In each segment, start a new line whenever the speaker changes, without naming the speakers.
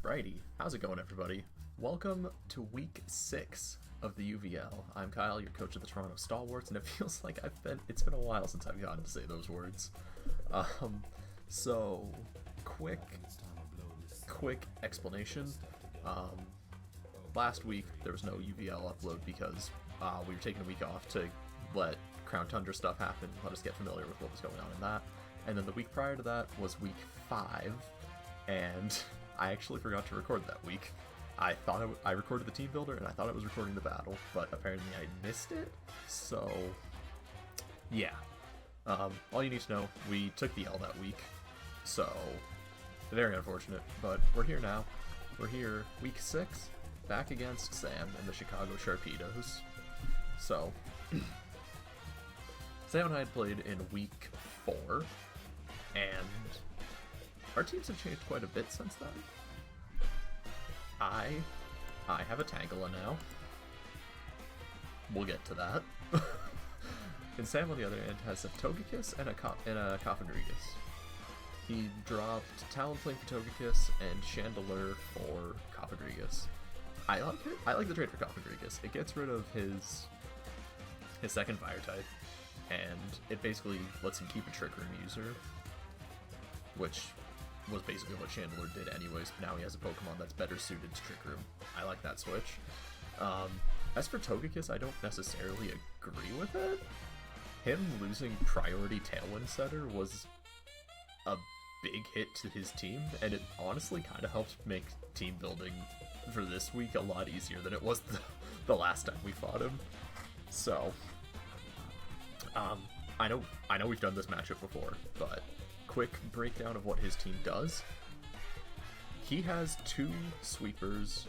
Alrighty, how's it going, everybody? Welcome to week 6 of the UVL. I'm Kyle, your coach of the Toronto Stalwarts, and it feels like it's been a while since I've gotten to say those words. So quick explanation. Last week there was no UVL upload because we were taking a week off to let Crown Tundra stuff happen, let us get familiar with what was going on in that. And then the week prior to that was week 5, and I actually forgot to record that week. I thought I recorded the Teambuilder, and I thought I was recording the battle, but apparently I missed it, so yeah. All you need to know, we took the L that week, so very unfortunate, but we're here now. We're here, week 6, back against Sam and the Chicago Sharpedos. So, Sam and I had played in week 4, and our teams have changed quite a bit since then. I have a Tangela now. We'll get to that. And Sam, on the other hand, has a Togekiss and a Cofagrigus. He dropped Talonflame for Togekiss and Chandelure for Cofagrigus. I like it. I like the trade for Cofagrigus. It gets rid of his second fire type, and it basically lets him keep a Trick Room user, which was basically what Chandelure did anyways, but now he has a Pokemon that's better suited to Trick Room. I like that switch. As for Togekiss, I don't necessarily agree with it. Him losing priority Tailwind Setter was a big hit to his team, and it honestly kind of helped make team building for this week a lot easier than it was the last time we fought him. So, I know we've done this matchup before, but quick breakdown of what his team does. He has 2 sweepers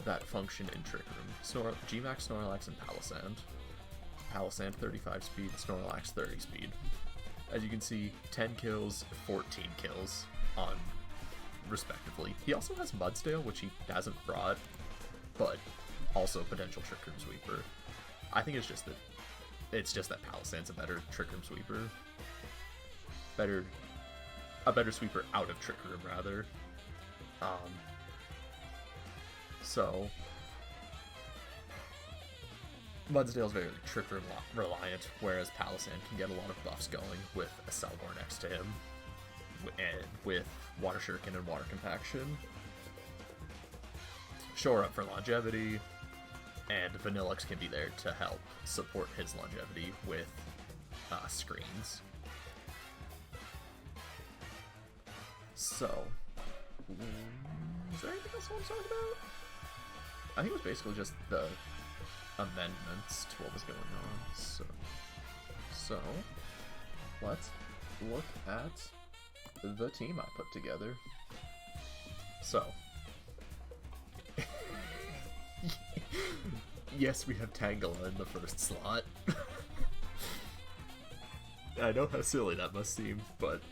that function in Trick Room. Gmax, Snorlax, and Palisand. Palisand 35 speed, Snorlax 30 speed. As you can see, 10 kills, 14 kills on respectively. He also has Mudsdale, which he hasn't brought, but also potential Trick Room sweeper. I think it's just that Palisand's a better Trick Room sweeper. A better sweeper out of Trick Room, rather. So Mudsdale's very Trick Room reliant, whereas Palisand can get a lot of buffs going with a Selgor next to him, and with Water Shuriken and Water Compaction. Shore up for longevity, and Vanillix can be there to help support his longevity with screens. So, is there anything else I want to talk about? I think it was basically just the amendments to what was going on. So let's look at the team I put together. So, yes, we have Tangela in the first slot. I know how silly that must seem, but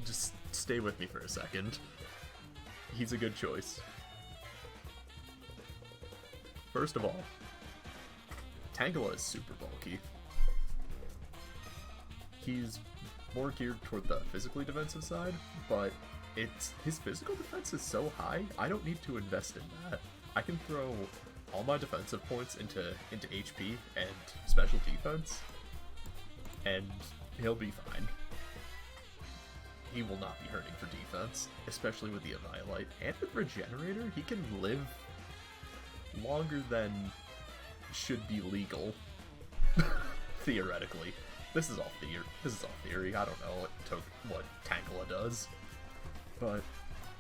just stay with me for a second. He's a good choice. First of all, Tangela is super bulky. He's more geared toward the physically defensive side, but his physical defense is so high, I don't need to invest in that. I can throw all my defensive points into HP and special defense, and he'll be fine. He will not be hurting for defense, especially with the Eviolite. And with Regenerator, he can live longer than should be legal. Theoretically. This is all theory. I don't know what Tangela does. But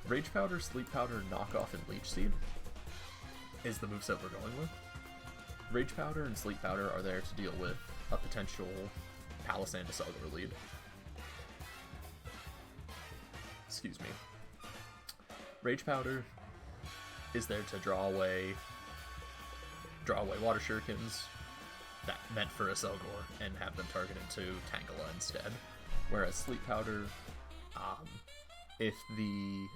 Rage Powder, Sleep Powder, Knockoff, and Leech Seed is the moveset we're going with. Rage Powder and Sleep Powder are there to deal with a potential Palisand to Selgor lead. Excuse me. Rage Powder is there to draw away Water Shurikens that meant for a Selgor and have them targeted to Tangela instead. Whereas Sleep Powder, if the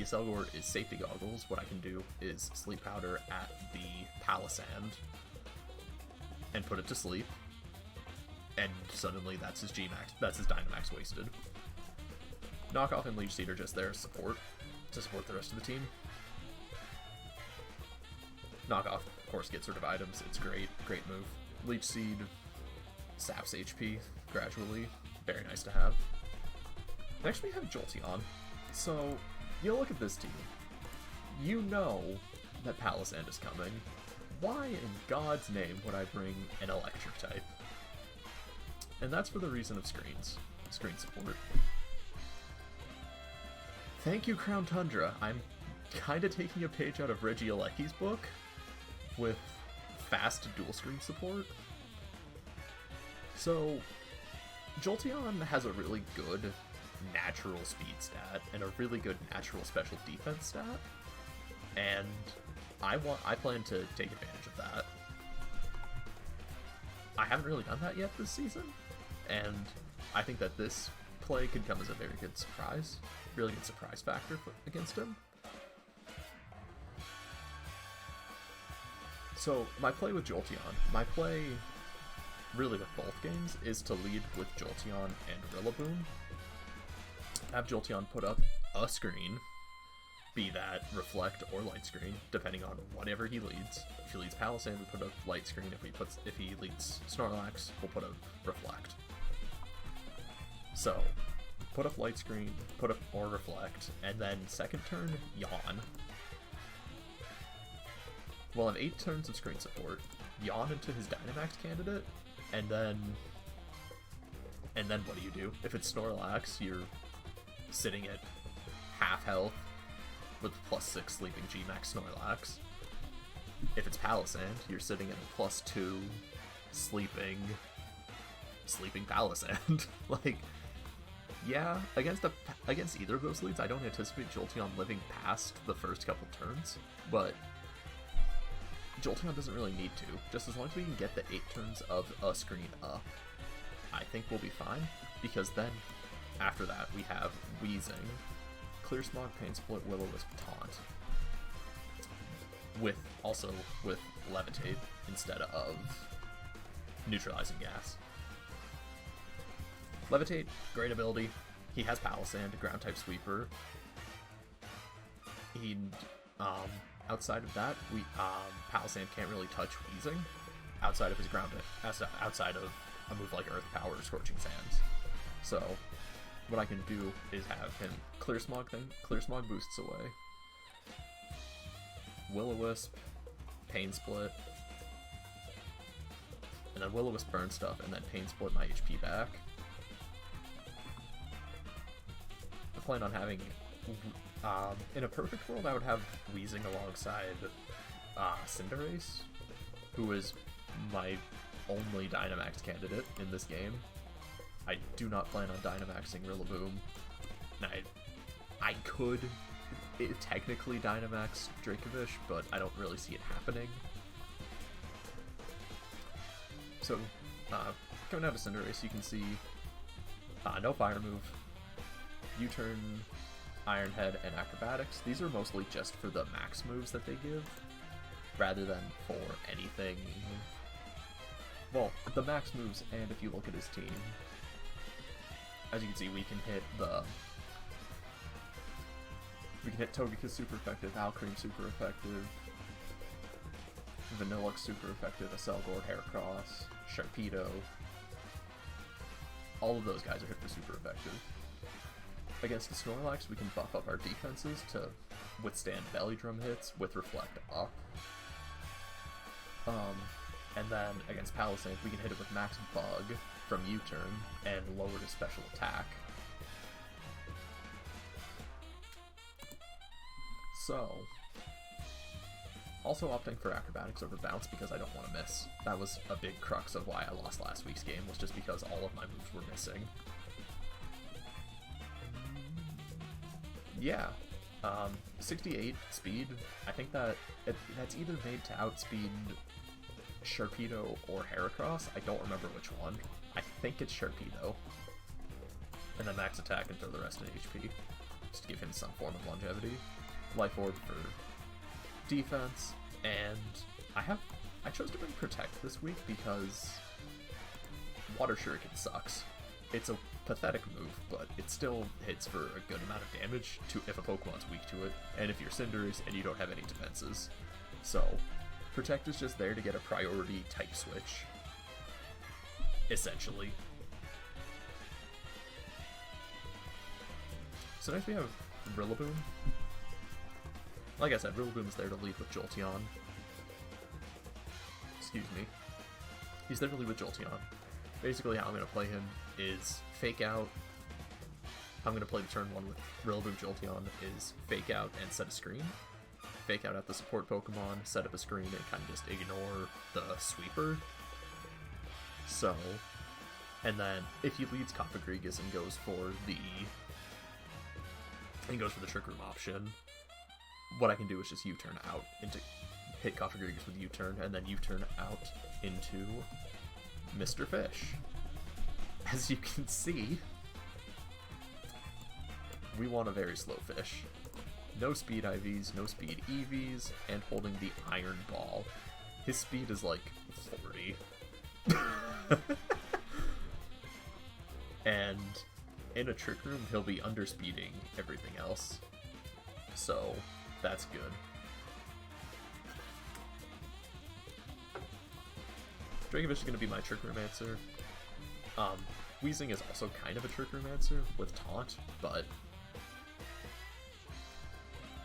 Selgor is Safety Goggles, what I can do is Sleep Powder at the Palisand and put it to sleep, and suddenly that's his Dynamax wasted. Knockoff and Leech Seed are just there to support the rest of the team. Knockoff, of course, gets rid of items. It's great. Great move. Leech Seed saps HP gradually. Very nice to have. Next we have Jolteon. So, you look at this team. You know that Palisand is coming. Why in God's name would I bring an electric type? And that's for the reason of screens. Screen support. Thank you, Crown Tundra. I'm kind of taking a page out of Reggie Alecki's book with fast dual screen support. So, Jolteon has a really good natural speed stat and a really good natural special defense stat, and I plan to take advantage of that. I haven't really done that yet this season, and I think that this play could come as a very good surprise, really good surprise factor against him. So my play with Jolteon, my play really with both games, is to lead with Jolteon and Rillaboom. Have Jolteon put up a screen, be that Reflect or Light Screen, depending on whatever he leads. If he leads Palisand, we put a Light Screen. If he leads Snorlax, we'll put a Reflect. So, put up Light Screen, put up or Reflect, and then second turn, Yawn. We'll have 8 turns of screen support, Yawn into his Dynamax candidate, and then what do? If it's Snorlax, you're sitting at half health with +6 sleeping Gmax Snorlax. If it's Palisand, you're sitting at a +2 sleeping Palisand. Like, yeah, against either of those leads, I don't anticipate Jolteon living past the first couple turns, but Jolteon doesn't really need to. Just as long as we can get the 8 turns of a screen up, I think we'll be fine, because then after that we have Weezing, Clear Smog, Pain Split, Will-O-Wisp, Taunt, with Levitate instead of Neutralizing Gas. Levitate, great ability. He has Palisand, Ground type Sweeper. Outside of that, Palisand can't really touch Weezing outside of his outside of a move like Earth Power or Scorching Sands. So what I can do is have him Clear Smog boosts away, Will-O-Wisp, Pain Split, and then Will-O-Wisp burn stuff, and then Pain Split my HP back. I plan on having, in a perfect world, I would have Weezing alongside Cinderace, who is my only Dynamax candidate in this game. I do not plan on Dynamaxing Rillaboom. I could technically Dynamax Dracovish, but I don't really see it happening. So, coming down to Cinderace, you can see no Fire move, U-turn, Iron Head, and Acrobatics. These are mostly just for the max moves that they give, rather than for anything. Well, the max moves, and if you look at his team, as you can see, we can hit Togekiss super effective, Alcremie super effective, Vanillux super effective, Acelgor, Heracross, Sharpedo. All of those guys are hit for super effective. Against the Snorlax, we can buff up our defenses to withstand Belly Drum hits with Reflect up. And then against Palisand, we can hit it with Max Bug from U-turn and lower the special attack. So, also opting for Acrobatics over Bounce because I don't want to miss. That was a big crux of why I lost last week's game, was just because all of my moves were missing. Yeah, 68 speed. I think that's either made to outspeed Sharpedo or Heracross. I don't remember which one. I think it's Sharpedo. And then max attack and throw the rest in HP, just to give him some form of longevity. Life Orb for defense, and I chose to bring Protect this week because Water Shuriken sucks. It's a pathetic move, but it still hits for a good amount of damage if a Pokemon's weak to it, and if you're Cinderace and you don't have any defenses. So, Protect is just there to get a priority type switch, essentially. So next we have Rillaboom. Like I said, Rillaboom is there to lead with Jolteon. Excuse me. He's there to lead with Jolteon. Basically, how I'm going to play him is Fake Out. How I'm going to play the turn 1 with Rillaboom Jolteon is Fake Out and set a screen. Fake Out at the support Pokemon, set up a screen, and kind of just ignore the sweeper. So, and then if he leads Cofagrigus and goes for the Trick Room option, what I can do is just U-turn out into hit Cofagrigus with U-turn, and then U-turn out into Mr. Fish. As you can see, we want a very slow fish. No speed IVs, no speed EVs, and holding the Iron Ball. His speed is like 40. And in a Trick Room, he'll be underspeeding everything else. So, that's good. Dracovish is going to be my Trick Room answer. Weezing is also kind of a Trick Room answer with Taunt, but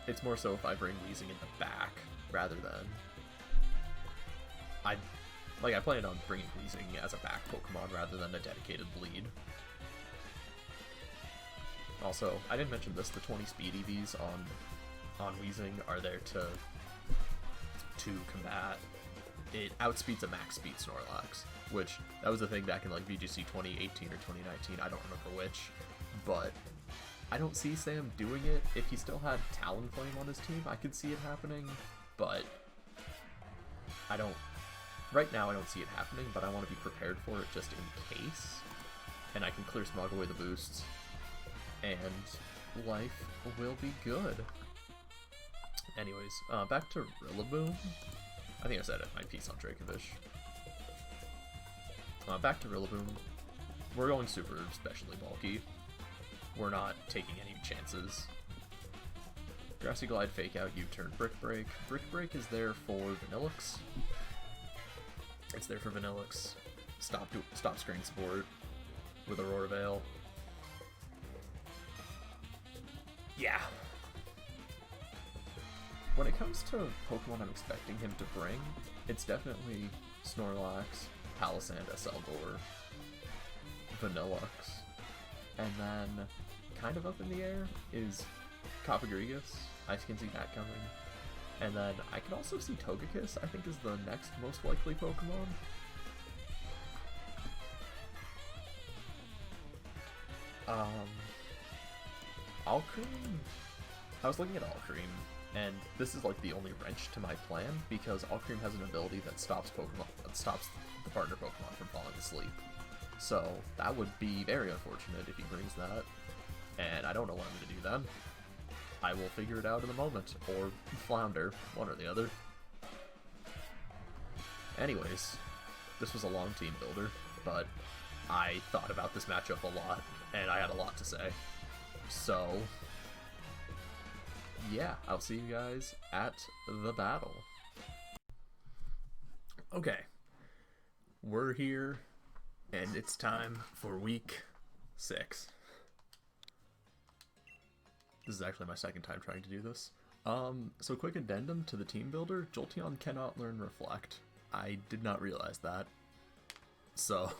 it's more so if I bring Weezing in the back rather than... I plan on bringing Weezing as a back Pokemon rather than a dedicated lead. Also, I didn't mention this, the 20 speed EVs on Weezing are there to combat. It outspeeds a max speed Snorlax, which, that was the thing back in like VGC 2018 or 2019, I don't remember which, but I don't see Sam doing it. If he still had Talonflame on his team, I could see it happening, but right now I don't see it happening, but I want to be prepared for it just in case, and I can clear Smog away the boosts, and life will be good. Anyways, back to Rillaboom. I think I said it, my piece on Dracovish. Back to Rillaboom. We're going super specially bulky. We're not taking any chances. Grassy Glide, Fake Out, U-turn, Brick Break. Brick Break is there for Vanillix. It's there for Vanillix. Stop screen support with Aurora Veil. Yeah. When it comes to Pokemon I'm expecting him to bring, it's definitely Snorlax, Palossand, Selgor, Vanillux, and then kind of up in the air is Cofagrigus. I can see that coming. And then I can also see Togekiss, I think, is the next most likely Pokemon. Alcremie? I was looking at Alcremie, and this is like the only wrench to my plan, because Alcremie has an ability that stops the partner Pokemon from falling asleep. So that would be very unfortunate if he brings that, and I don't know what I'm going to do then. I will figure it out in a moment, or flounder, one or the other. Anyways, this was a long team builder, but I thought about this matchup a lot, and I had a lot to say. So, yeah, I'll see you guys at the battle. Okay, we're here, and it's time for week 6. This is actually my second time trying to do this. So quick addendum to the team builder, Jolteon cannot learn Reflect. I did not realize that. So,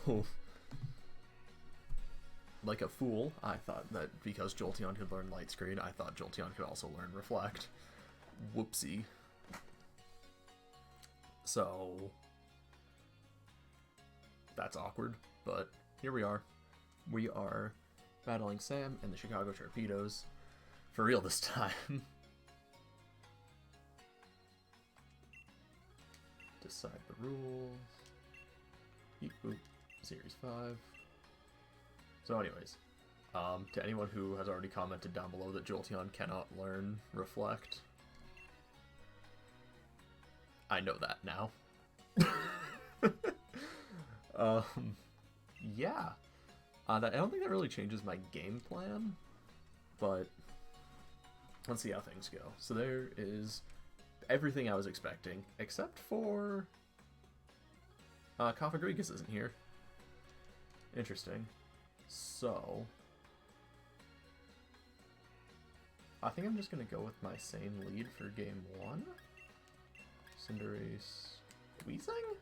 like a fool, I thought that because Jolteon could learn Light Screen, I thought Jolteon could also learn Reflect. Whoopsie. So, that's awkward, but here we are. We are battling Sam and the Chicago Sharpedos. For real this time. Decide the rules. Eat Boop, Series 5. So anyways, to anyone who has already commented down below that Jolteon cannot learn Reflect, I know that now. Yeah. I don't think that really changes my game plan, but let's see how things go. So there is everything I was expecting, except for Rodriguez isn't here. Interesting. So I think I'm just gonna go with my same lead for game 1. Cinderace, Weezing?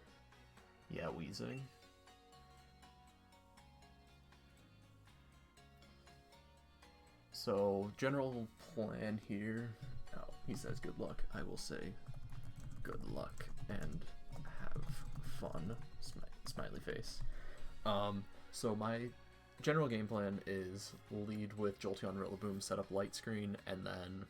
Yeah, Weezing. So, general plan here. Oh, he says good luck. I will say good luck and have fun. Smiley face. So my general game plan is lead with Jolteon Rillaboom, set up Light Screen, and then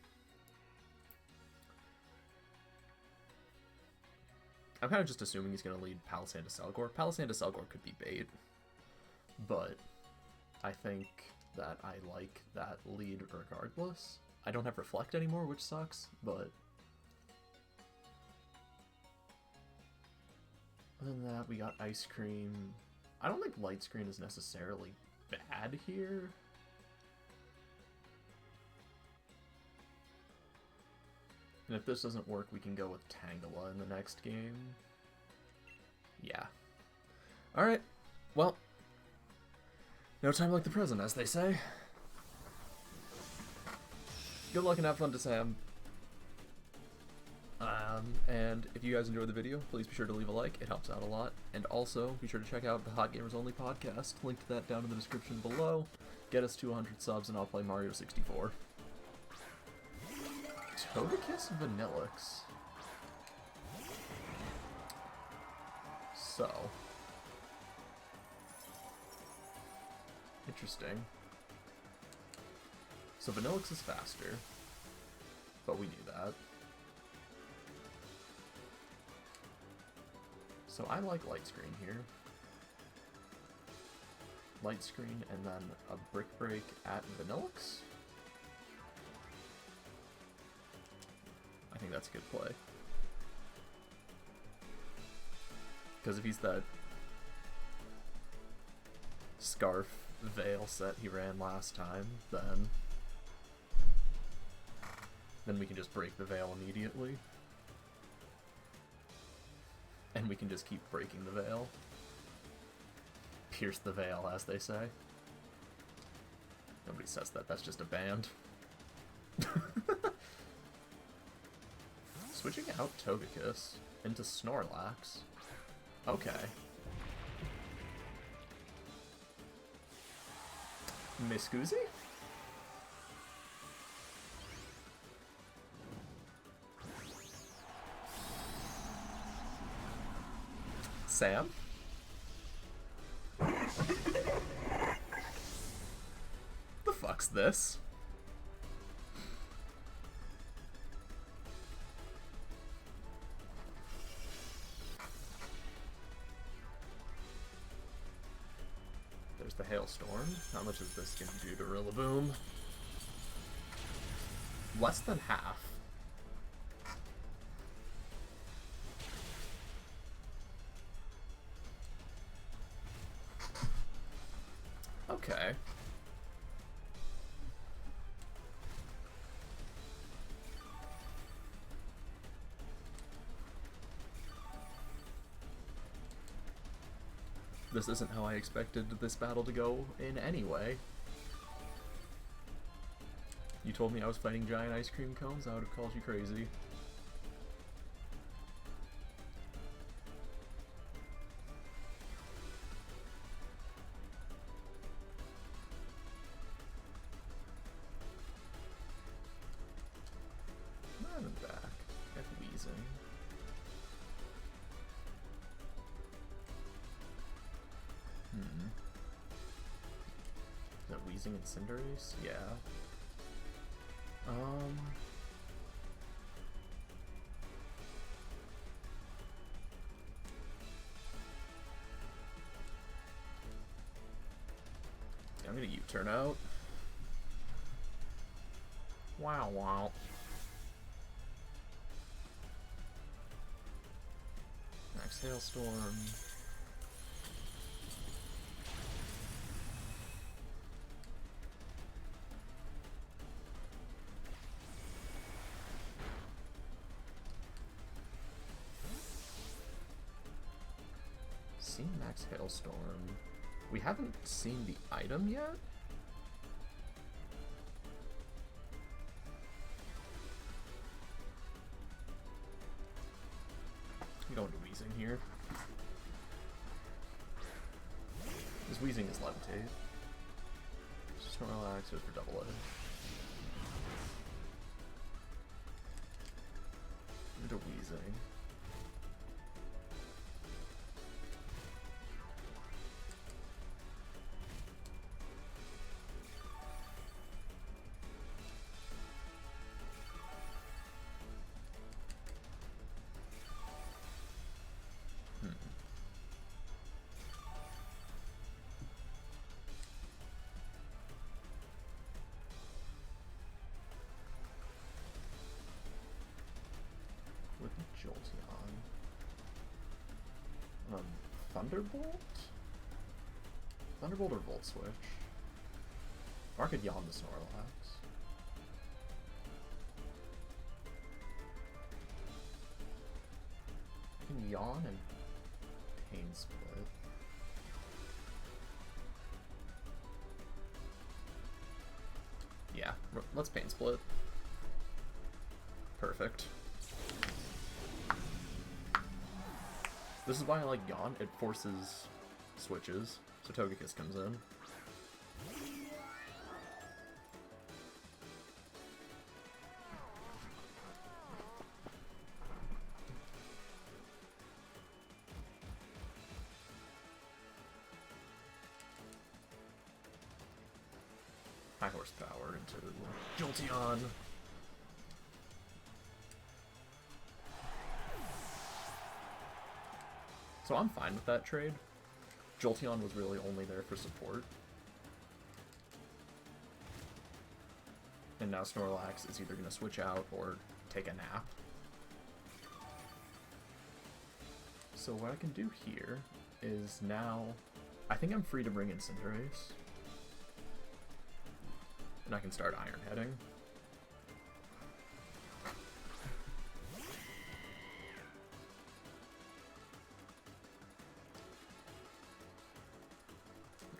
I'm kind of just assuming he's going to lead Palisand to Selgor. Palisand to Selgor could be bait, but I think that I like that lead regardless. I don't have Reflect anymore, which sucks, but other than that, we got Ice Cream. I don't think Light Screen is necessarily bad here. And if this doesn't work, we can go with Tangela in the next game. Yeah. Alright, well, no time like the present, as they say. Good luck and have fun to Sam. And if you guys enjoyed the video, please be sure to leave a like. It helps out a lot. And also, be sure to check out the Hot Gamers Only podcast. Link to that down in the description below. Get us to 100 subs and I'll play Mario 64. Togekiss Vanillix. So. Interesting. So Vanillix is faster. But we knew that. So I like Light Screen here. Light Screen and then a Brick Break at Vanillix. I think that's a good play. Because if he's that Scarf Veil set he ran last time, then we can just break the Veil immediately. And we can just keep breaking the Veil. Pierce the Veil, as they say. Nobody says that, that's just a band. Switching out Togekiss into Snorlax. Okay. Miss Guzzi? Sam? The fuck's this? There's the Hailstorm. How much is this gonna do to Rillaboom? Less than half. Okay. This isn't how I expected this battle to go in any way. You told me I was fighting giant ice cream cones, I would have called you crazy. I'm back at Weezing. Is that Weezing and Cinderace? Yeah. I'm gonna U-turn out. Wow, wow. Max Hailstorm. seen Max Hailstorm. We haven't seen the item yet? We go into Wheezing here. This Wheezing is Levitate. Snorlax goes for Double Edge. Into Wheezing. Jolteon. Thunderbolt? Thunderbolt or Volt Switch? Or I could yawn the Snorlax. I can yawn and Pain Split. Yeah, let's Pain Split. Perfect. This is why I like Yawn. It forces switches, so Togekiss comes in. High horsepower into Jolteon. So I'm fine with that trade. Jolteon was really only there for support. And now Snorlax is either going to switch out or take a nap. So what I can do here is now... I think I'm free to bring in Cinderace. And I can start Iron Heading.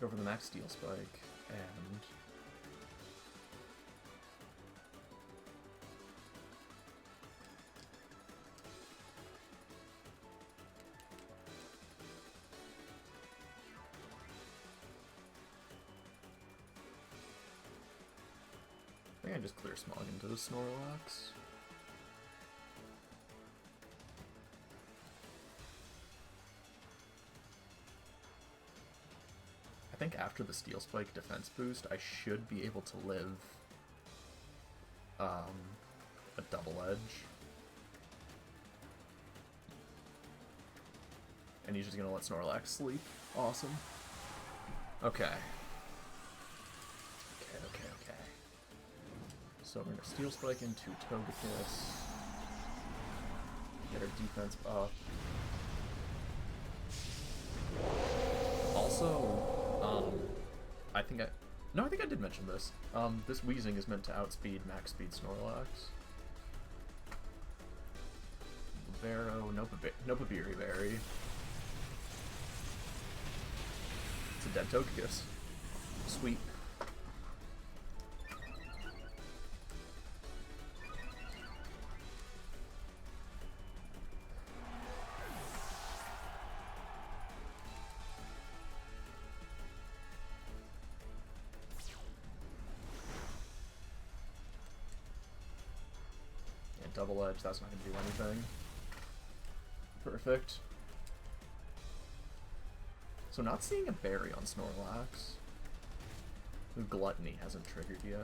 Go for the max Steel Spike, and... I think I just clear Smog into the Snorlax. I think after the Steel Spike defense boost, I should be able to live a Double Edge. And he's just gonna let Snorlax sleep. Awesome. Okay. Okay. So we're gonna Steel Spike into Togekiss. Get our defense up. Also, I think I did mention this. This Wheezing is meant to outspeed max speed Snorlax. Libero, no Babiri Berry. It's a dead Togekiss. Sweet. Double Edge, that's not going to do anything. Perfect. So not seeing a berry on Snorlax. The Gluttony hasn't triggered yet.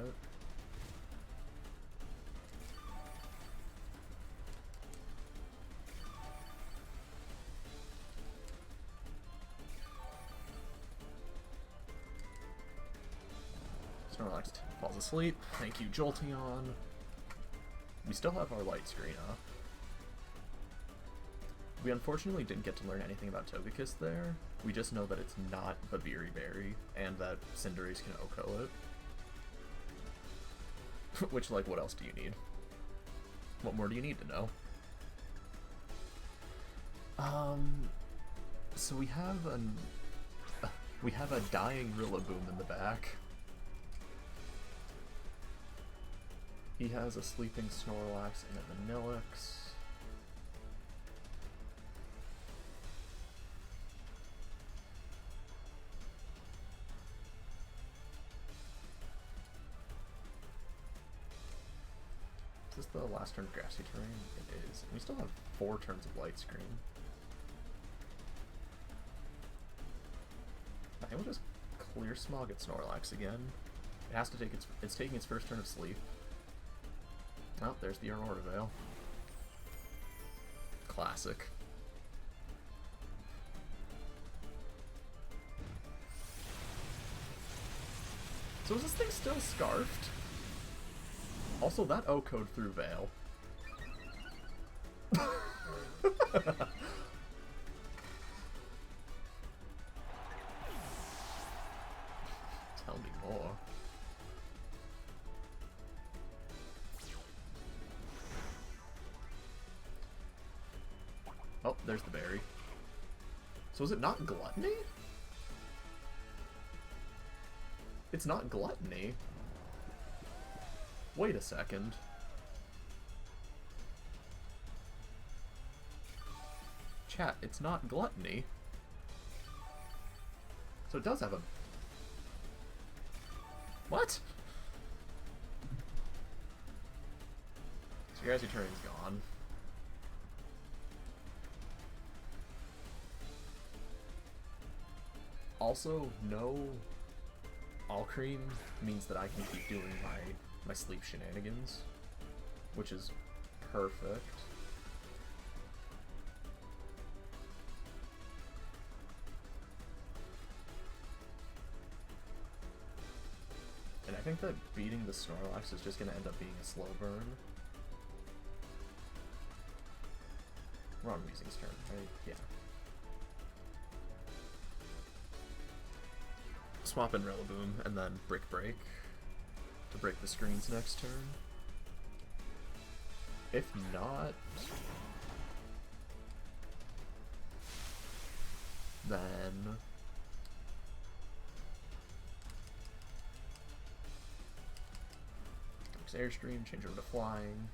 Snorlax falls asleep. Thank you, Jolteon. We still have our light screen up. We unfortunately didn't get to learn anything about Togekiss there. We just know that it's not Babiri Berry, and that Cinderace can OHKO it. Which, like, what else do you need? What more do you need to know? So we have a dying Rillaboom in the back. He has a sleeping Snorlax and a Vanillix. Is this the last turn of Grassy Terrain? It is. We still have 4 turns of Light Screen. I think we'll just clear Smog at Snorlax again. It has to take it's taking its first turn of sleep. Oh, there's the Aurora Veil. Classic. So is this thing still scarfed? Also, that O code through Veil. Tell me more. Oh, there's the berry. So is it not Gluttony? It's not Gluttony. Wait a second. Chat, it's not Gluttony. So it does have a... What? So Grassy Terrain's gone. Also, no All Cream means that I can keep doing my sleep shenanigans, which is perfect. And I think that beating the Snorlax is just going to end up being a slow burn. We're on Weezing's turn, right? Yeah. Swap in Rillaboom, and then Brick Break to break the screens next turn. If not, then Airstream, change over to Flying.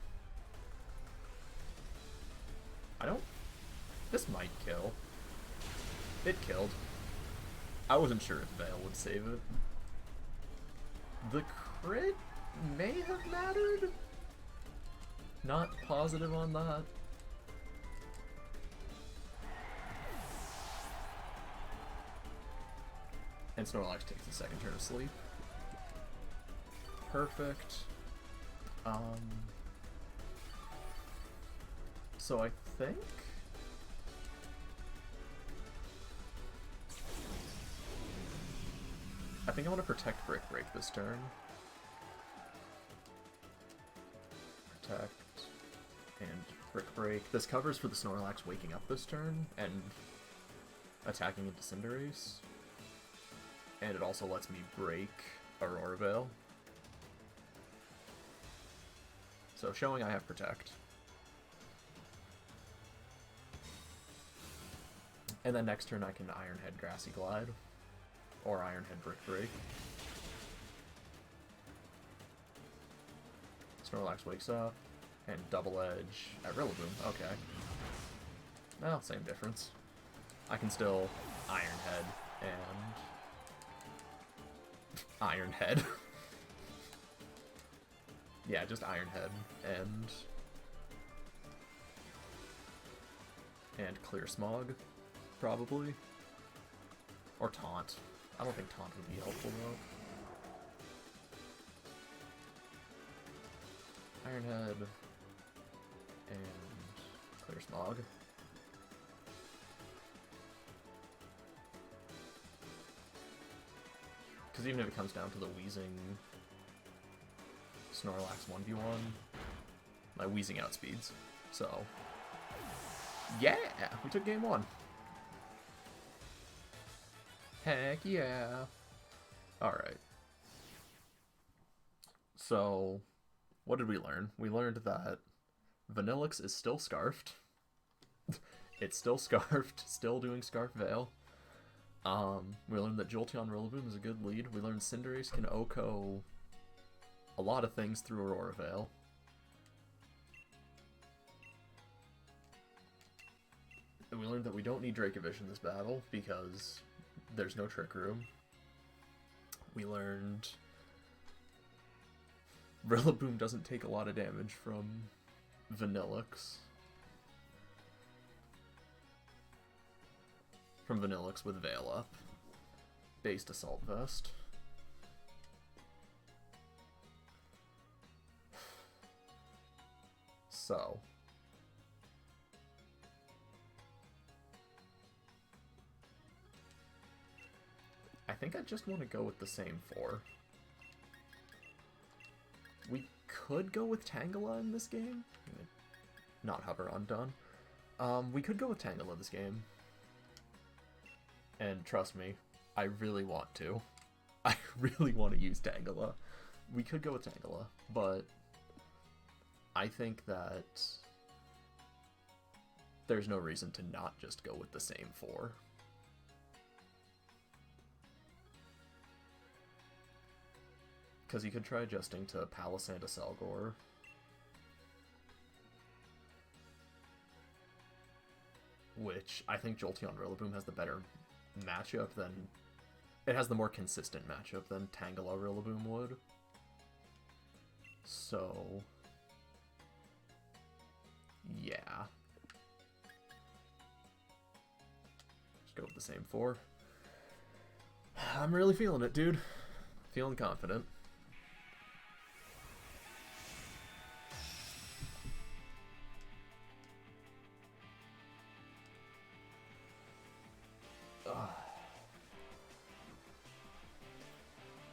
This might kill. It killed. I wasn't sure if Veil would save it. The crit may have mattered? Not positive on that. And Snorlax takes the second turn of sleep. Perfect. So I think... I want to protect Brick Break this turn. Protect and Brick Break. This covers for the Snorlax waking up this turn and attacking into Cinderace. And it also lets me break Aurora Veil. So showing I have Protect. And then next turn I can Iron Head Grassy Glide. Or Iron Head Brick Break. Snorlax wakes up, and Double Edge at Rillaboom. Okay. Well, same difference. I can still Iron Head and... Iron Head. Yeah, just Iron Head and clear Smog, probably. Or Taunt. I don't think Taunt would be helpful though. Iron Head and clear Smog. Because even if it comes down to the Weezing Snorlax 1v1, my Weezing outspeeds. So, yeah! We took game 1. Heck yeah! Alright. So, what did we learn? We learned that Vanillix is still scarfed. It's still Scarfed, still doing Scarf Veil. We learned that Jolteon Rillaboom is a good lead. We learned Cinderace can OHKO a lot of things through Aurora Veil. And we learned that we don't need Dracovish in this battle because there's no Trick Room. We learned Rillaboom doesn't take a lot of damage from Vanillix. With Veil up. Based Assault Vest. So. I think I just want to go with the same 4. We could go with Tangela in this game. Not hover on done. We could go with Tangela this game. And trust me, I really want to. I really want to use Tangela. We could go with Tangela, but I think that there's no reason to not just go with the same 4. Because you could try adjusting to Palisand Selgor. Which I think Jolteon Rillaboom has the better matchup than... It has the more consistent matchup than Tangela Rillaboom would. So... yeah. Just go with the same 4. I'm really feeling it, dude. Feeling confident.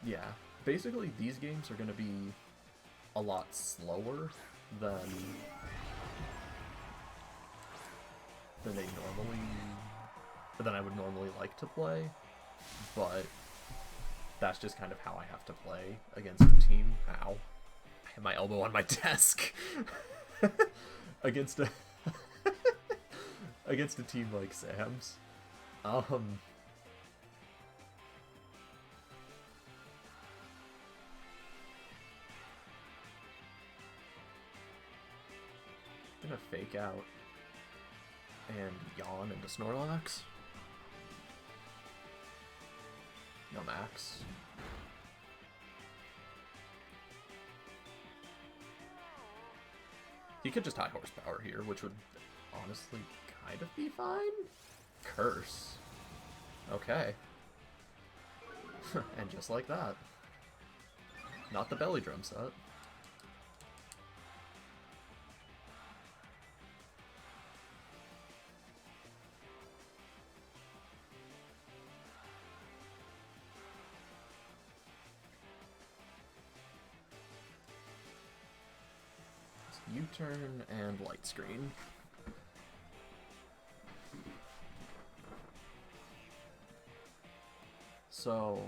Yeah, basically these games are going to be a lot slower than I would normally like to play, but that's just kind of how I have to play against a team. Ow. I have my elbow on my desk. against a team like Sam's. Gonna fake out and yawn into Snorlax. No max. He could just high horsepower here, which would honestly kind of be fine. Curse. Okay. And just like that. Not the belly drum set. U-turn and light screen. So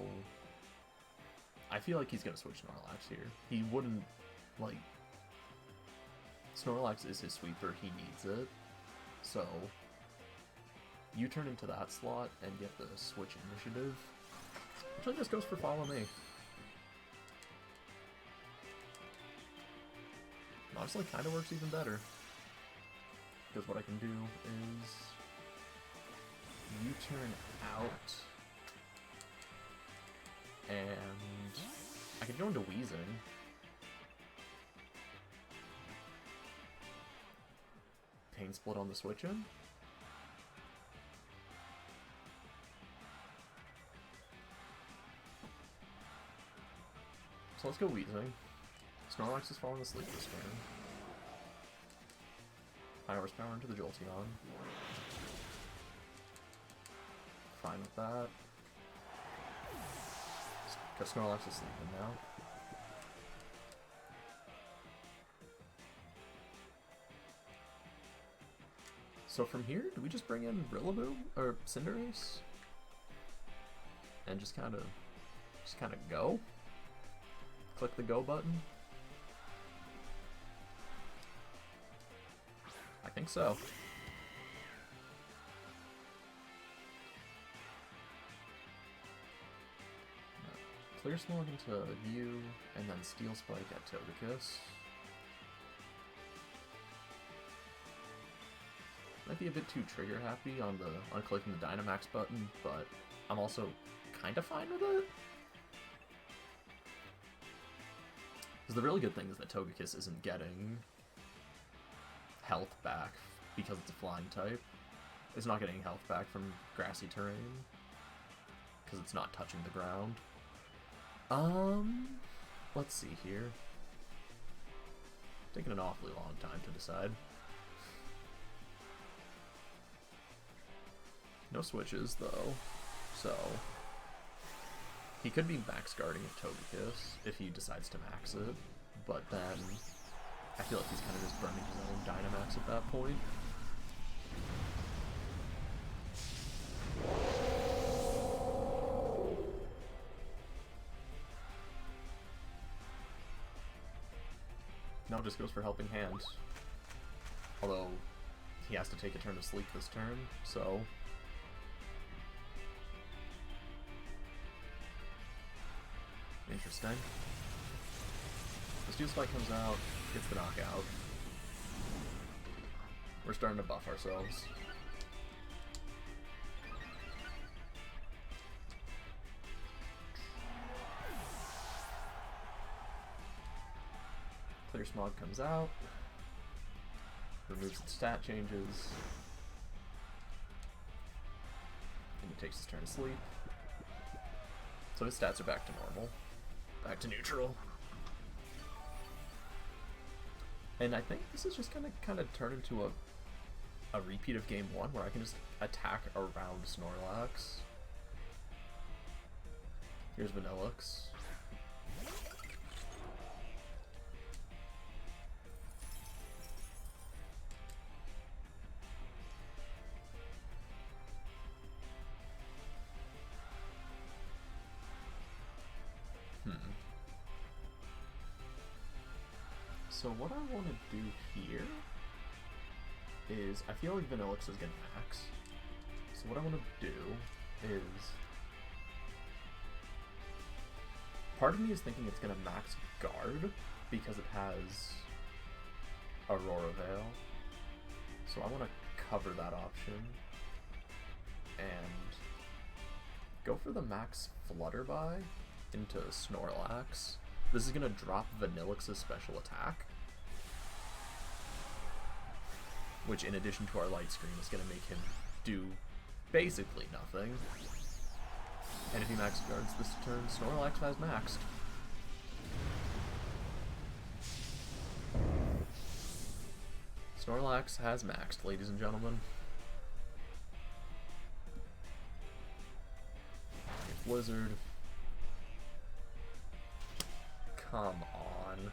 I feel like he's gonna switch Snorlax here. He wouldn't, like, Snorlax is his sweeper, he needs it. So you turn into that slot and get the switch initiative, which I guess goes for follow me. Honestly, kind of works even better. Because what I can do is U-turn out, and I can go into Weezing. Pain Split on the switch in. So let's go Weezing. Snorlax is falling asleep this turn. High horsepower into the Jolteon. Fine with that. Because Snorlax is sleeping now. So from here, do we just bring in Rillaboom or Cinderace? And just kind of go? Click the go button? I think so. Clear Slog into you, and then Steel Spike at Togekiss. Might be a bit too trigger happy on clicking the Dynamax button, but I'm also kind of fine with it. Because the really good thing is that Togekiss isn't getting health back because it's a flying type. It's not getting health back from grassy terrain because it's not touching the ground. Let's see here. Taking an awfully long time to decide. No switches, though, so he could be max guarding with Togekiss if he decides to max it, but then I feel like he's kind of just burning his own Dynamax at that point. No, just goes for Helping Hand. Although, he has to take a turn to sleep this turn, so... Interesting. The Steel Spike comes out, gets the knockout. We're starting to buff ourselves. Clear Smog comes out, removes its stat changes, and he takes his turn to sleep. So his stats are back to normal. Back to neutral. And I think this is just gonna kind of turn into a repeat of game 1 where I can just attack around Snorlax. Here's Vanillix. So what I want to do here is, I feel like Vanillix is going to max. So what I want to do is, part of me is thinking it's going to max guard because it has Aurora Veil. So I want to cover that option and go for the max Flutterby into Snorlax. This is going to drop Vanillix's special attack, which in addition to our light screen is going to make him do basically nothing. And if he max guards this turn, Snorlax has maxed. Snorlax has maxed, ladies and gentlemen. Blizzard. Come on.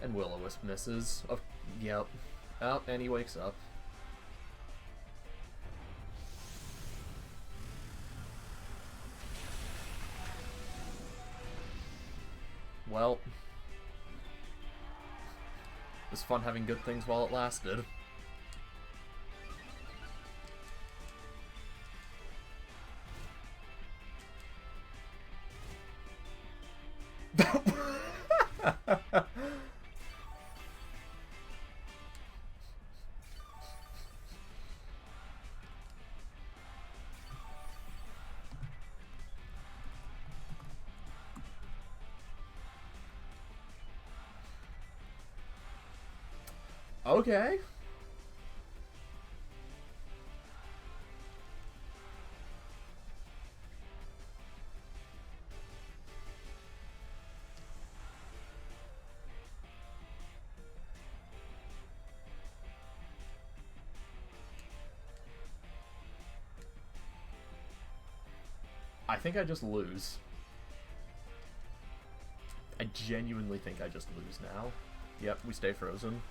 And Will-O-Wisp misses. Oh, yep. Oh, and he wakes up. Well. It was fun having good things while it lasted. Okay. I think I just lose. I genuinely think I just lose now. Yep, we stay frozen.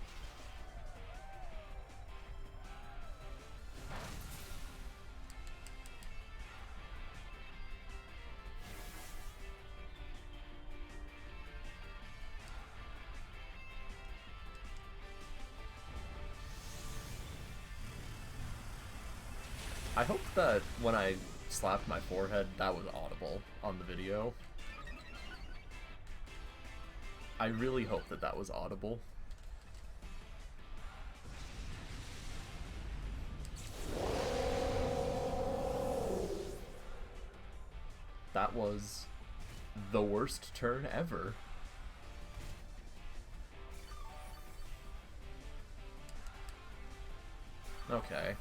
I hope that when I slapped my forehead, that was audible on the video. I really hope that that was audible. That was the worst turn ever. Okay.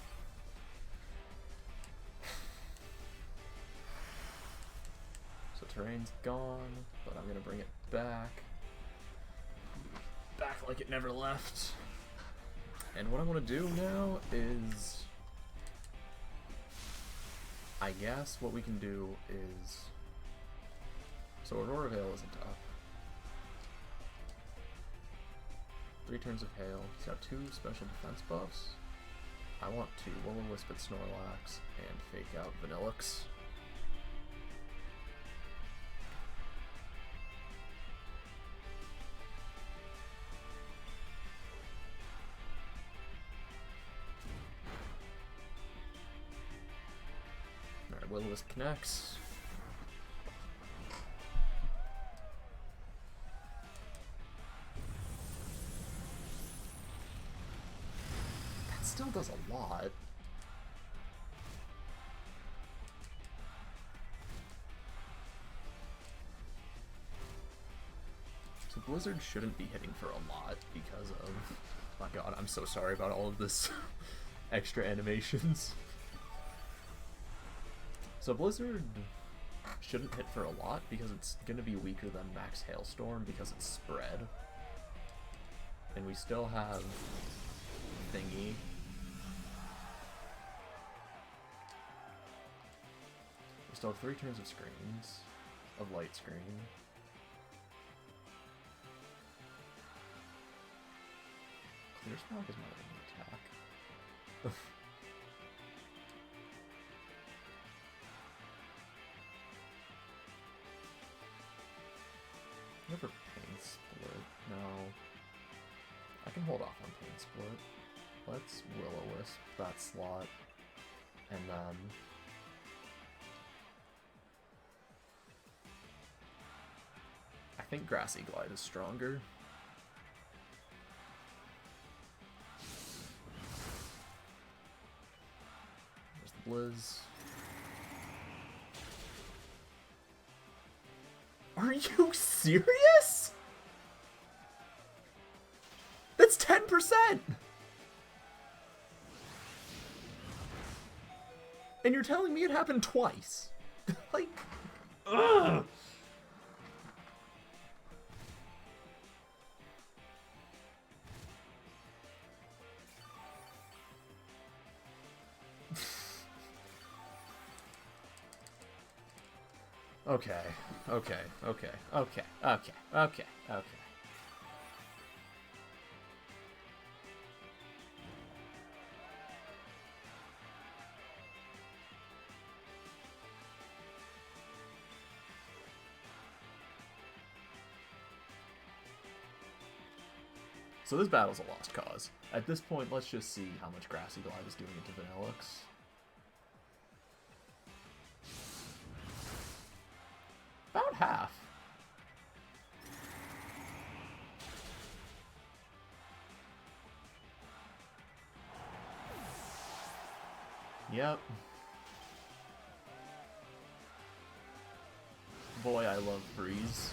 So terrain's gone, but I'm gonna bring it back. Back like it never left. And what I want to do now is... I guess what we can do is... So Aurora Veil isn't up. 3 turns of Hail. He's got 2 special defense buffs. I want to Will-O-Wisp at Snorlax and fake out Vanillix. Alright, Will-O-Wisp connects. Still does a lot. So Blizzard shouldn't be hitting for a lot because of... My god, I'm so sorry about all of this extra animations. So Blizzard shouldn't hit for a lot because it's going to be weaker than Max Hailstorm because it's spread. And we still have Thingy. We still have 3 turns of screens, of light screen. Clear Sprout is my only attack. Never Pain Split, no. I can hold off on Pain Split. Let's Will-O-Wisp that slot, and then... I think Grassy Glide is stronger. There's the Blizz. Are you serious? That's 10%! And you're telling me it happened twice? Like, ugh! Okay. So this battle's a lost cause. At this point, let's just see how much Grassy Glide is doing into Vanillix. About half. Yep. Boy, I love Breeze.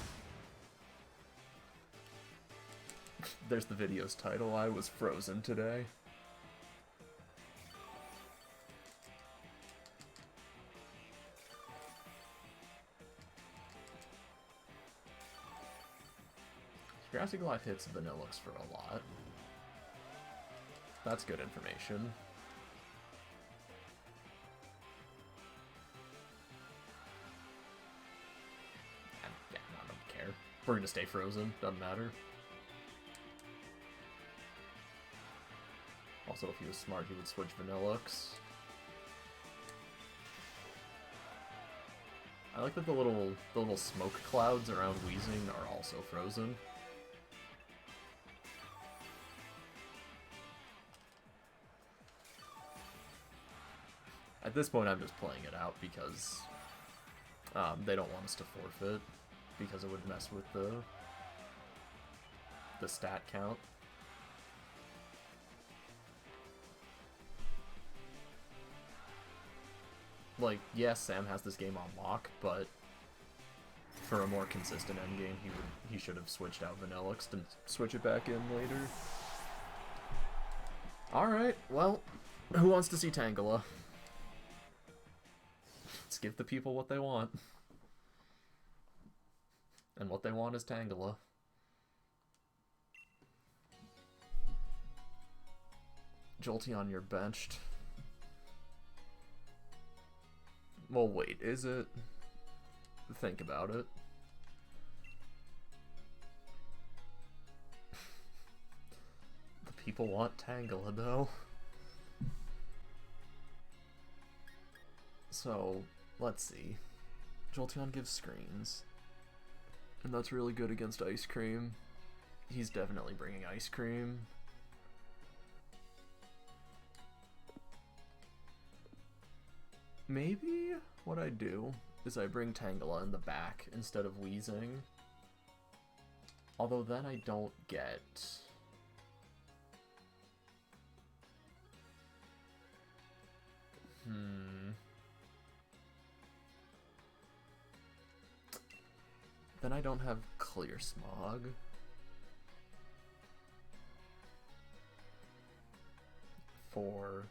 There's the video's title. I was frozen today. Grassy Glide hits Vanillix for a lot. That's good information. Yeah, I don't care. We're gonna stay frozen. Doesn't matter. Also, if he was smart, he would switch Vanillix. I like that the little smoke clouds around Weezing are also frozen. At this point, I'm just playing it out because they don't want us to forfeit, because it would mess with the stat count. Like, yes, Sam has this game on lock, but for a more consistent endgame, he should have switched out Vanillix and switch it back in later. Alright, well, who wants to see Tangela? Let's give the people what they want. And what they want is Tangela. Jolteon, you're benched. Well, wait, is it? Think about it. The people want Tangela, though. So, let's see. Jolteon gives screens. And that's really good against Ice Cream. He's definitely bringing Ice Cream. Maybe what I do is I bring Tangela in the back instead of Weezing. Although then I don't get... Then I don't have Clear Smog. For...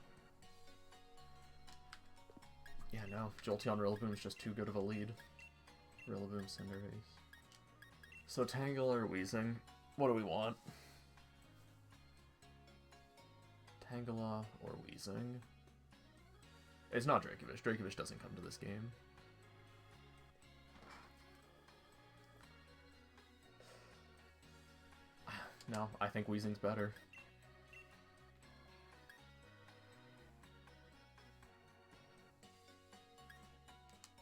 Yeah, no. Jolteon Rillaboom is just too good of a lead. Rillaboom, Cinderace. So Tangela or Weezing? What do we want? Tangela or Weezing? It's not Dracovish. Dracovish doesn't come to this game. No, I think Weezing's better.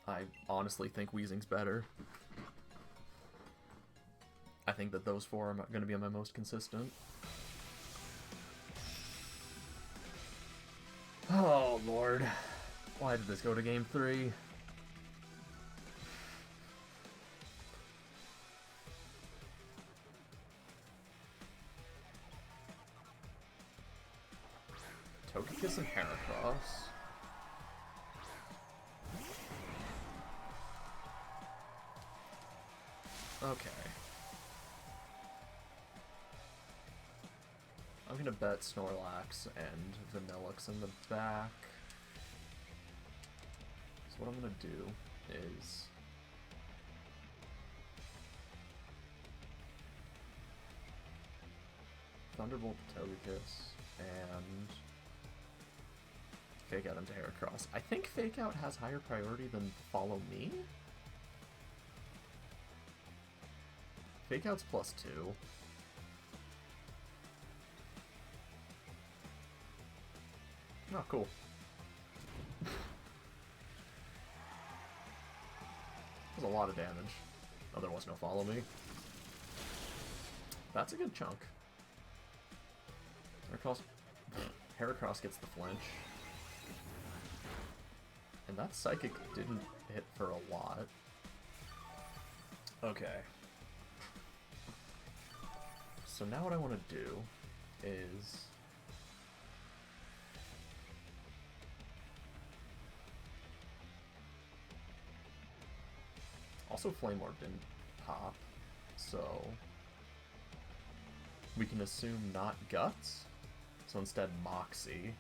I honestly think Weezing's better. I think that those four are going to be my most consistent. Oh, Lord. Why did this go to Game 3? Togekiss and Heracross. Okay. I'm gonna bet Snorlax and Vanillix in the back. So what I'm gonna do is... Thunderbolt to Togekiss and... Fake Out into Heracross. I think Fake Out has higher priority than Follow Me? Fake Out's +2. Oh, cool. That's a lot of damage. Oh, there was no Follow Me. That's a good chunk. Heracross gets the flinch. And that Psychic didn't hit for a lot. Okay. So now what I want to do is... Also, Flame Orb didn't pop, so... we can assume not Guts, so instead Moxie.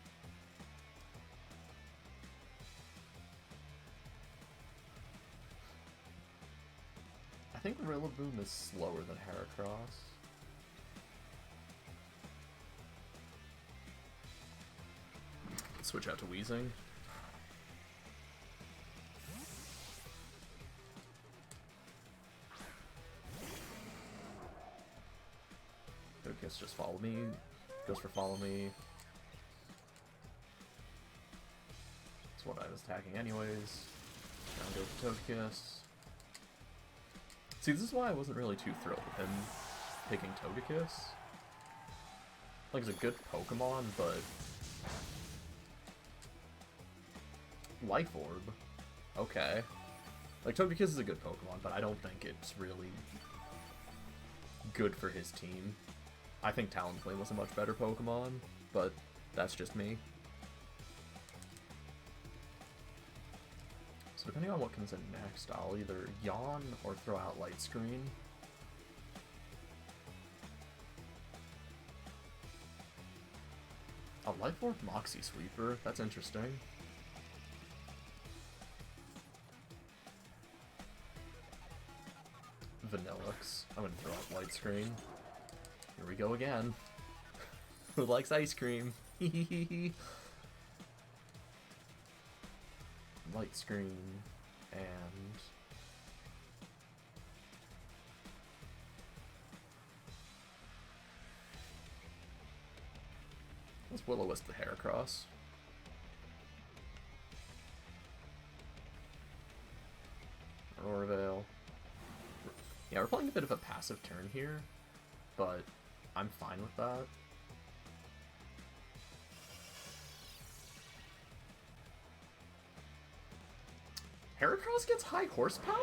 I think Rillaboom is slower than Heracross. Switch out to Weezing. Togekiss just Follow Me. Goes for Follow Me. That's what I was attacking anyways. Now go for Togekiss. See, this is why I wasn't really too thrilled with him picking Togekiss. Like, it's a good Pokemon, but... Life Orb. Okay. Like, Togekiss is a good Pokemon, but I don't think it's really good for his team. I think Talonflame was a much better Pokemon, but that's just me. So depending on what comes in next, I'll either Yawn or throw out Light Screen. A Life Orb Moxie Sweeper, that's interesting. Vanillix, I'm gonna throw out Light Screen. Here we go again. Who likes ice cream? Light Screen, and... let's Will-O-Wisp the Heracross. Aurora Veil. Yeah, we're playing a bit of a passive turn here, but I'm fine with that. Heracross gets high horsepower?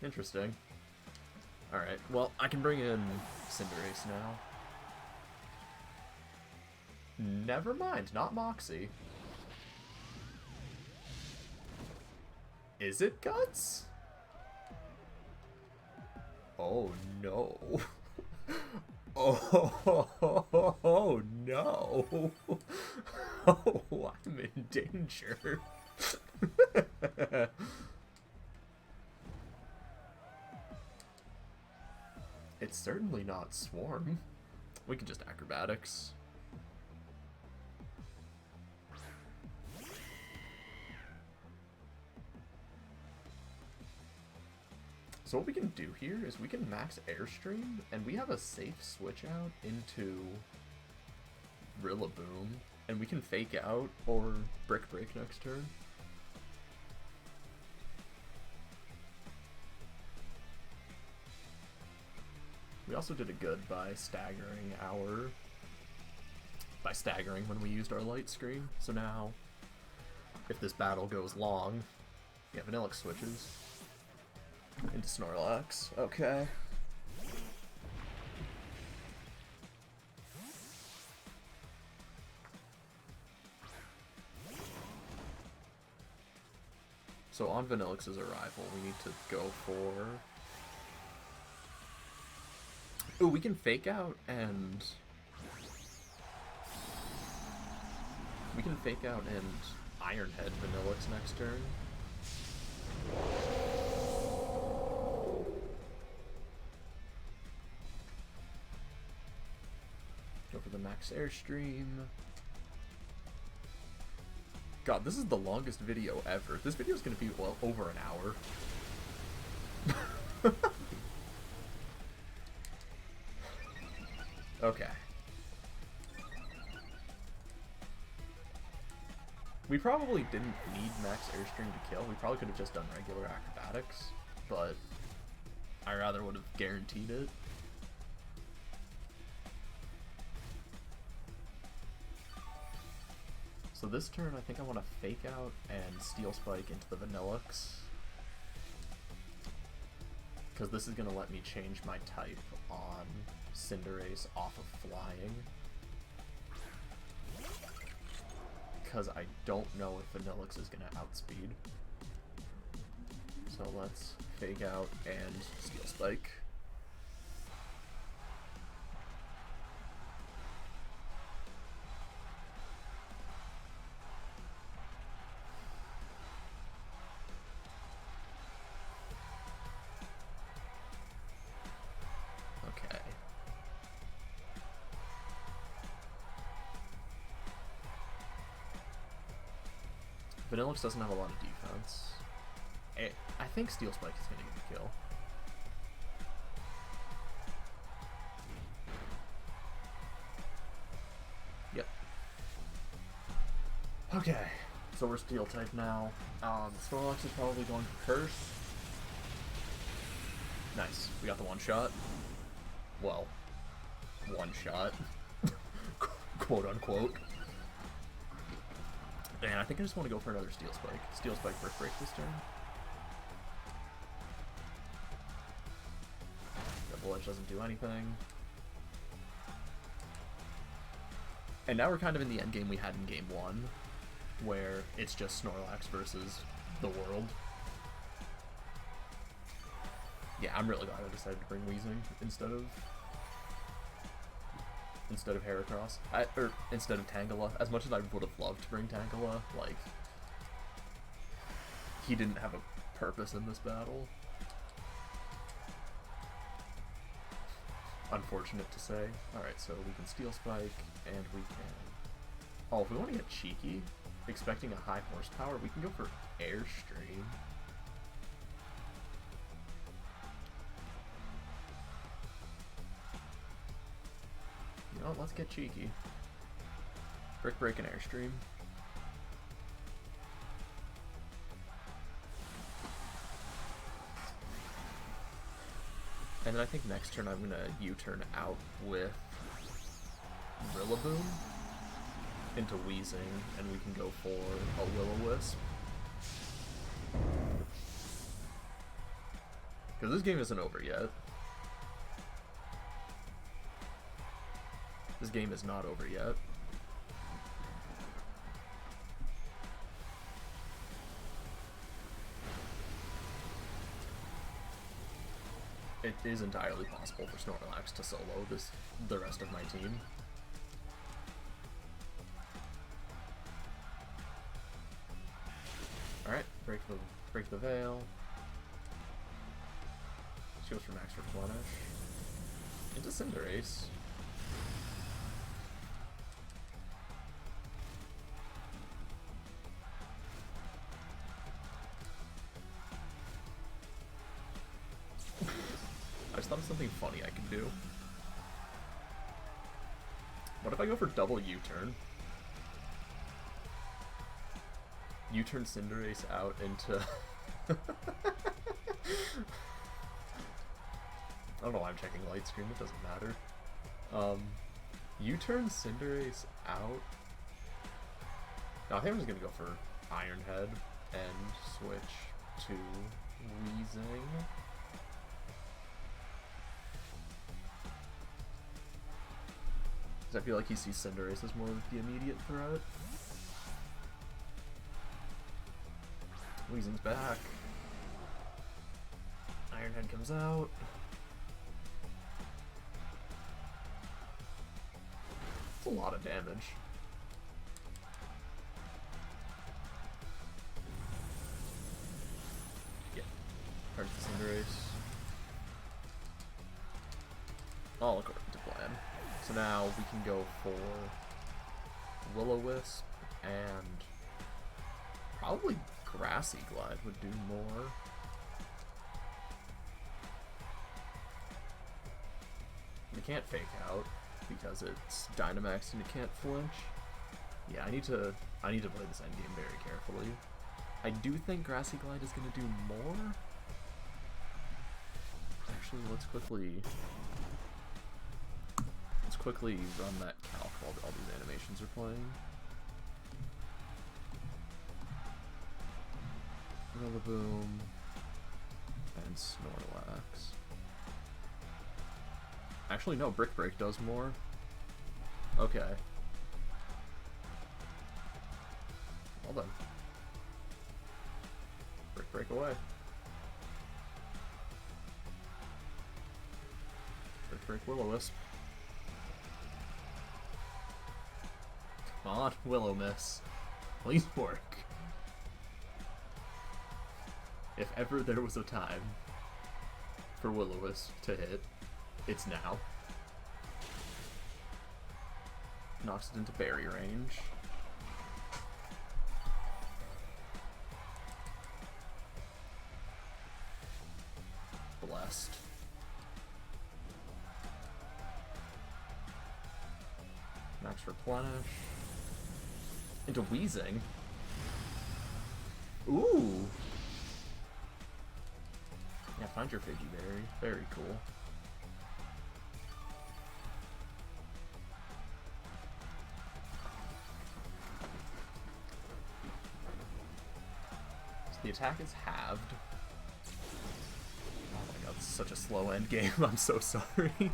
Interesting. Alright, well, I can bring in Cinderace now. Never mind, not Moxie. Is it Guts? Oh no. Oh no. Oh, I'm in danger. It's certainly not Swarm. We can just Acrobatics. So what we can do here is we can max Airstream, and we have a safe switch out into Rillaboom, and we can Fake Out or Brick Break next turn. We also did it good by staggering when we used our Light Screen. So now, if this battle goes long, yeah, Vanillix switches into Snorlax. Okay. So on Vanillix's arrival, we need to go for... ooh, we can Fake Out and... we can Fake Out and Iron Head Vanillix next turn. Go for the max Airstream. God, this is the longest video ever. This video is going to be, well, over an hour. Okay. We probably didn't need max Airstream to kill. We probably could have just done regular Acrobatics, but I rather would have guaranteed it. So this turn, I think I want to Fake Out and Steel Spike into the Vanillix, because this is going to let me change my type on Cinderace off of Flying, because I don't know if Vanillix is going to outspeed. So let's Fake Out and Steel Spike. Vanillix doesn't have a lot of defense. I think Steel Spike is going to get the kill. Yep. Okay, so we're Steel type now. Snorlax is probably going for Curse. Nice, we got the one shot. Well, one shot. Quote unquote. And I think I just want to go for another Steel Spike. Steel Spike Brick Break this turn. Double Edge doesn't do anything. And now we're kind of in the end game we had in game 1, where it's just Snorlax versus the world. Yeah, I'm really glad I decided to bring Weezing instead of Heracross. Or instead of Tangela. As much as I would have loved to bring Tangela, like, he didn't have a purpose in this battle. Unfortunate to say. Alright, so we can Steel Spike, and we can... Oh, if we want to get cheeky, expecting a high horsepower, we can go for Airstream. You know what, let's get cheeky. Brick Break and Airstream. And then I think next turn I'm gonna U-turn out with Rillaboom into Weezing, and we can go for a Will-O-Wisp. Because this game isn't over yet. This game is not over yet. It is entirely possible for Snorlax to solo the rest of my team. Alright, break the veil. She goes for max replenish. Into Cinderace. I just thought of something funny I could do. What if I go for double U-turn? U-turn Cinderace out into... I don't know why I'm checking light screen, it doesn't matter. U-turn Cinderace out... No, I think I'm just gonna go for Iron Head and switch to Weezing. I feel like he sees Cinderace as more of the immediate threat. Weezing's back. Iron Head comes out. It's a lot of damage. Yeah. Turns to Cinderace. All according to plan. So now we can go for Will-O-Wisp, and probably Grassy Glide would do more. You can't fake out because it's Dynamax and you can't flinch. Yeah, I need to play this endgame very carefully. I do think Grassy Glide is going to do more. Actually, let's quickly run that calc while all these animations are playing. Rillaboom and Snorlax. Actually, no, Brick Break does more. Okay. Well then. Brick Break away. Brick Break Will-O-Wisp. Come on, Will-O-Miss. Please work. If ever there was a time for Will-O-Wisp to hit, it's now. Knocks it into berry range. Blessed. Max replenish. Into Weezing. Ooh! Yeah, find your Figiberry. Very cool. The attack is halved. Oh my god, this is such a slow end game. I'm so sorry.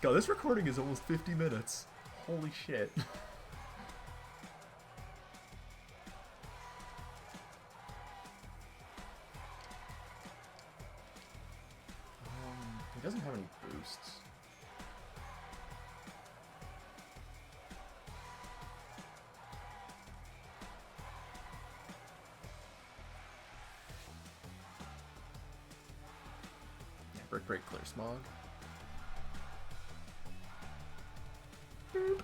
God, this recording is almost 50 minutes. Holy shit. He doesn't have any boosts. Yeah, Brick Break, Clear Smog. Boop.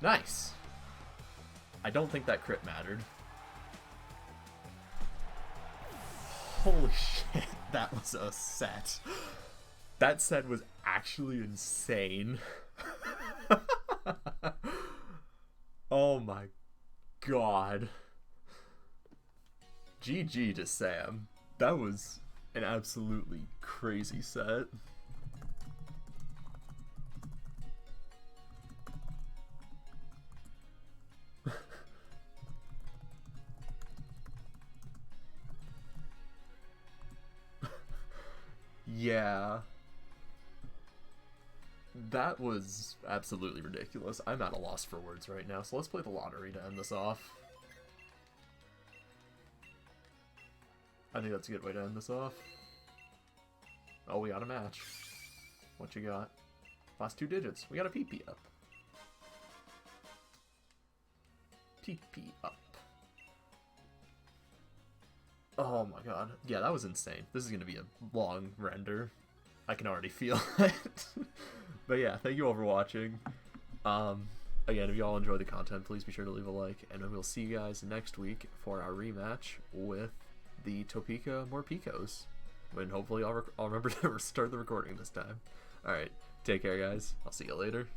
Nice! I don't think that crit mattered. Holy shit, that was a set. That set was actually insane. Oh my god. GG to Sam. That was an absolutely crazy set. Yeah. That was absolutely ridiculous. I'm at a loss for words right now, so let's play the lottery to end this off. I think that's a good way to end this off. Oh, we got a match. What you got? Last 2 digits. We got a PP up. PP up. Oh my god. Yeah, that was insane. This is going to be a long render. I can already feel it. But yeah, thank you all for watching. Again, if you all enjoy the content, please be sure to leave a like. And we'll see you guys next week for our rematch with the Topeka Morpecos. When hopefully I'll remember to start the recording this time. Alright, take care guys. I'll see you later.